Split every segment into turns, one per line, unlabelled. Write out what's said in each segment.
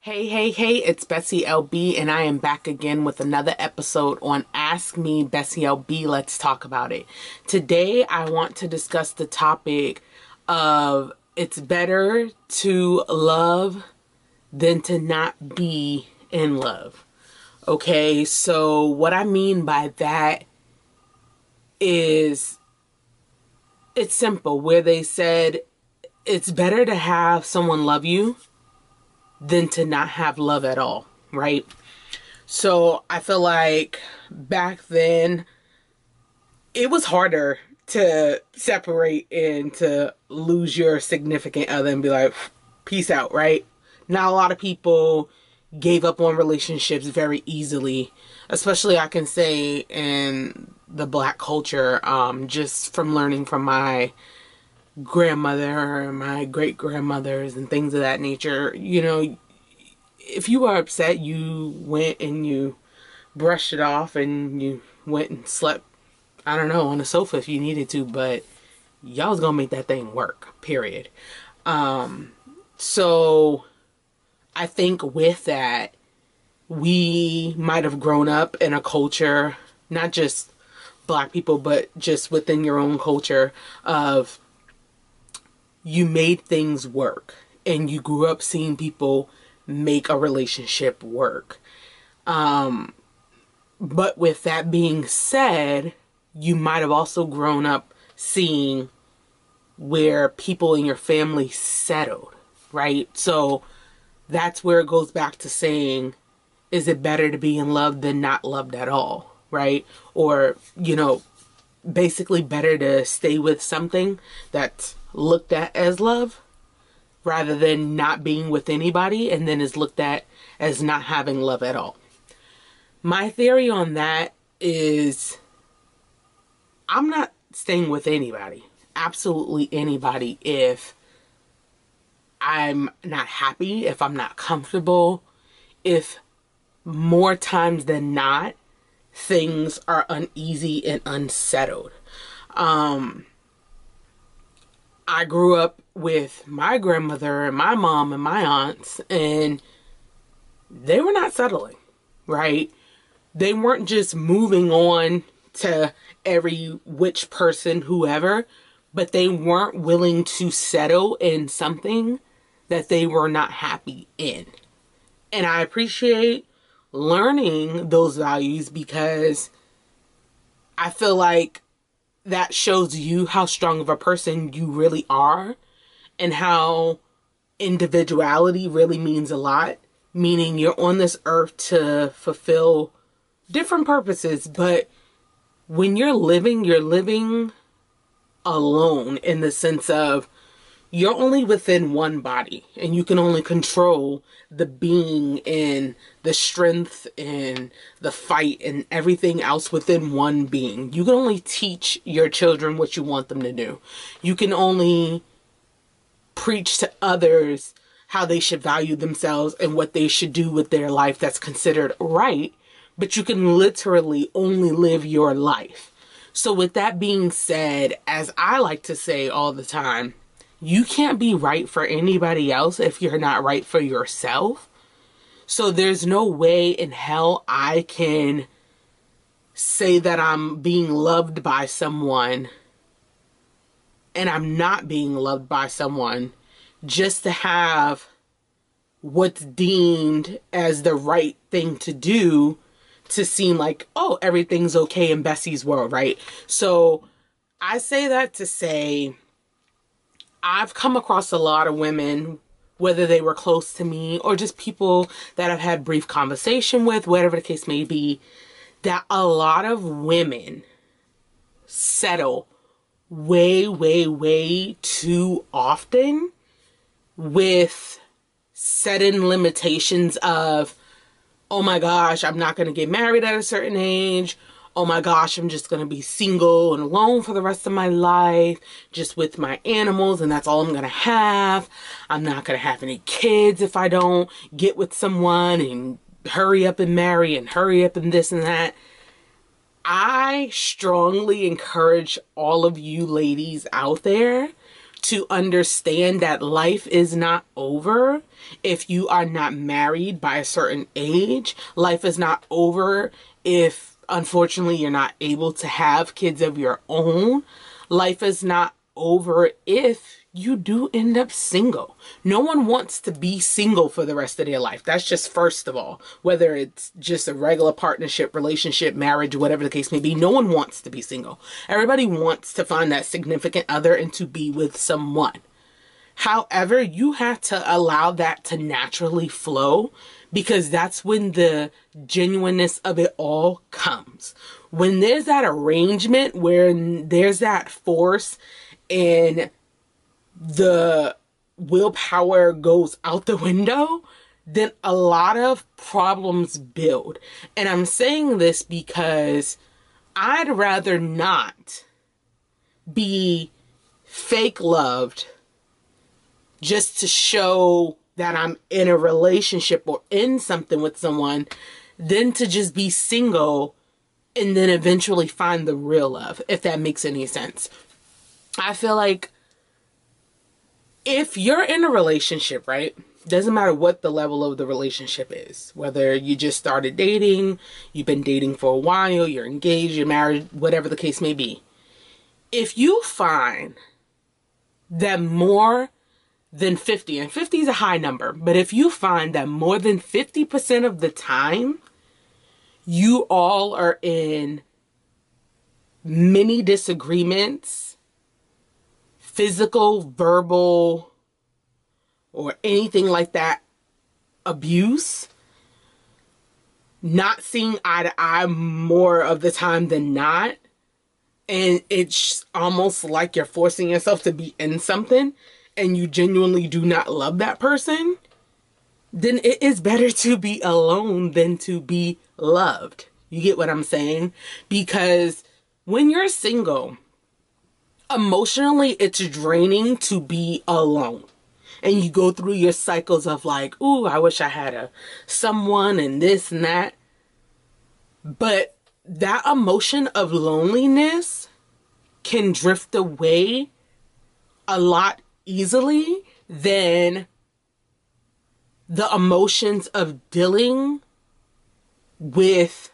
Hey, it's BessieLB, and I am back again with another episode on Ask Me BessieLB. Let's talk about it. Today, I want to discuss the topic of it's better to love than to not be in love. Okay, so what I mean by that is it's simple, where they said it's better to have someone love you than to not have love at all, right? So I feel like back then it was harder to separate and to lose your significant other and be like, peace out, right? Not a lot of people gave up on relationships very easily, especially I can say in the Black culture, just from learning from my grandmother, my great grandmothers, and things of that nature. You know, if you were upset, you went and you brushed it off and you went and slept, I don't know, on the sofa if you needed to, but y'all was gonna make that thing work, period. So I think with that, we might have grown up in a culture, not just Black people, but just within your own culture of you made things work and you grew up seeing people make a relationship work. But with that being said, you might have also grown up seeing where people in your family settled, right? So that's where it goes back to saying, is it better to be in love than not loved at all, right? Or, you know, basically better to stay with something that's looked at as love rather than not being with anybody and then is looked at as not having love at all. My theory on that is I'm not staying with anybody, absolutely anybody, if I'm not happy, if I'm not comfortable, if more times than not things are uneasy and unsettled. I grew up with my grandmother and my mom and my aunts, and they were not settling, right? They weren't just moving on to every which person, whoever, but they weren't willing to settle in something that they were not happy in. And I appreciate learning those values because I feel like that shows you how strong of a person you really are and how individuality really means a lot. Meaning you're on this earth to fulfill different purposes, but when you're living alone in the sense of you're only within one body and you can only control the being and the strength and the fight and everything else within one being. You can only teach your children what you want them to do. You can only preach to others how they should value themselves and what they should do with their life that's considered right. But you can literally only live your life. So with that being said, as I like to say all the time, you can't be right for anybody else if you're not right for yourself. So there's no way in hell I can say that I'm being loved by someone and I'm not being loved by someone just to have what's deemed as the right thing to do to seem like, oh, everything's okay in Bessie's world, right? So I say that to say I've come across a lot of women, whether they were close to me or just people that I've had brief conversation with, whatever the case may be, that a lot of women settle way too often with sudden limitations of, oh my gosh, I'm not going to get married at a certain age. Oh my gosh, I'm just going to be single and alone for the rest of my life, just with my animals, and that's all I'm going to have. I'm not going to have any kids if I don't get with someone and hurry up and marry and hurry up and this and that. I strongly encourage all of you ladies out there to understand that life is not over if you are not married by a certain age. Life is not over if, unfortunately, you're not able to have kids of your own. Life is not over if you do end up single. No one wants to be single for the rest of their life. That's just first of all. Whether it's just a regular partnership, relationship, marriage, whatever the case may be, no one wants to be single. Everybody wants to find that significant other and to be with someone. However, you have to allow that to naturally flow, because that's when the genuineness of it all comes. When there's that arrangement, where there's that force and the willpower goes out the window, then a lot of problems build. And I'm saying this because I'd rather not be fake loved just to show that I'm in a relationship or in something with someone than to just be single and then eventually find the real love, if that makes any sense. I feel like if you're in a relationship, right? Doesn't matter what the level of the relationship is. Whether you just started dating, you've been dating for a while, you're engaged, you're married, whatever the case may be. If you find that more than 50, and 50 is a high number, but if you find that more than 50% of the time, you all are in many disagreements, physical, verbal, or anything like that, abuse, not seeing eye to eye more of the time than not, and it's almost like you're forcing yourself to be in something and you genuinely do not love that person, then it is better to be alone than to be loved. You get what I'm saying? Because when you're single, emotionally, it's draining to be alone. And you go through your cycles of like, ooh, I wish I had someone and this and that. But that emotion of loneliness can drift away a lot easily than the emotions of dealing with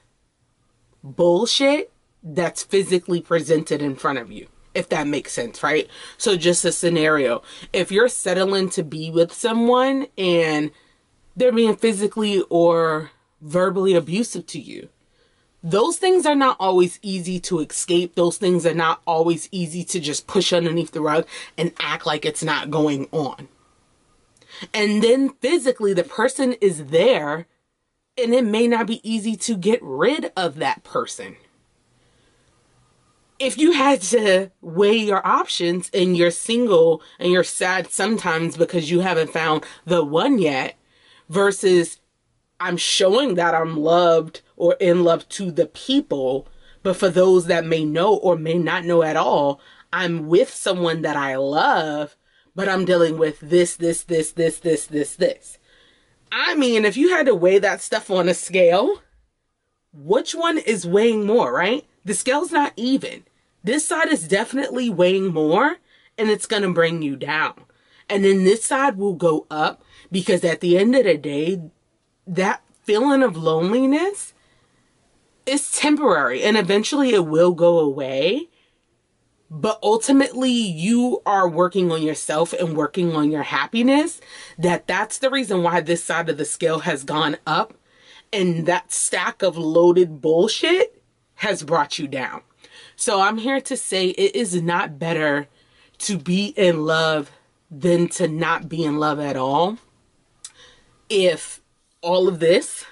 bullshit that's physically presented in front of you, if that makes sense, right? So just a scenario. If you're settling to be with someone and they're being physically or verbally abusive to you, those things are not always easy to escape. Those things are not always easy to just push underneath the rug and act like it's not going on. And then physically, the person is there, and it may not be easy to get rid of that person. If you had to weigh your options and you're single and you're sad sometimes because you haven't found the one yet, versus I'm showing that I'm loved or in love to the people, but for those that may know or may not know at all, I'm with someone that I love, but I'm dealing with this. I mean, if you had to weigh that stuff on a scale, which one is weighing more, right? The scale's not even. This side is definitely weighing more, and it's going to bring you down. And then this side will go up, because at the end of the day, that feeling of loneliness is temporary, and eventually it will go away. But ultimately, you are working on yourself and working on your happiness. That's the reason why this side of the scale has gone up, and that stack of loaded bullshit has brought you down. So I'm here to say it is not better to be in love than to not be in love at all, if all of this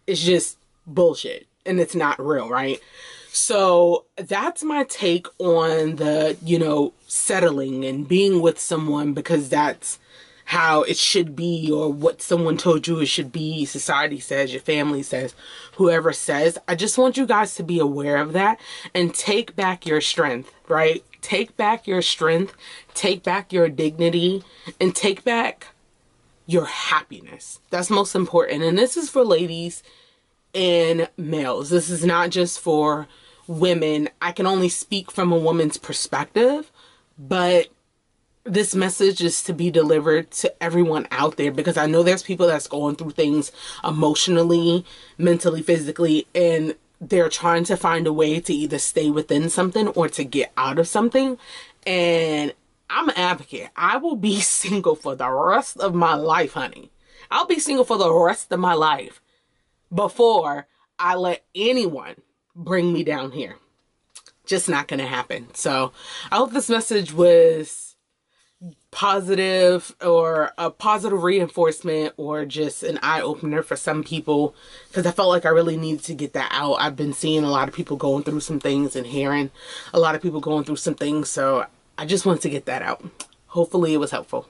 is just bullshit and it's not real, right? So that's my take on the, settling and being with someone because that's how it should be, or what someone told you it should be, society says, your family says, whoever says. I just want you guys to be aware of that and take back your strength, right? Take back your strength, take back your dignity, and take back your happiness. That's most important. And this is for ladies and males. This is not just for women. I can only speak from a woman's perspective, but this message is to be delivered to everyone out there, because I know there's people that's going through things emotionally, mentally, physically, and they're trying to find a way to either stay within something or to get out of something. And I'm an advocate. I will be single for the rest of my life, honey. I'll be single for the rest of my life before I let anyone bring me down here. Just not gonna happen. So I hope this message was positive, or a positive reinforcement, or just an eye-opener for some people, because I felt like I really needed to get that out. I've been seeing a lot of people going through some things and hearing a lot of people going through some things, so I just wanted to get that out. Hopefully it was helpful.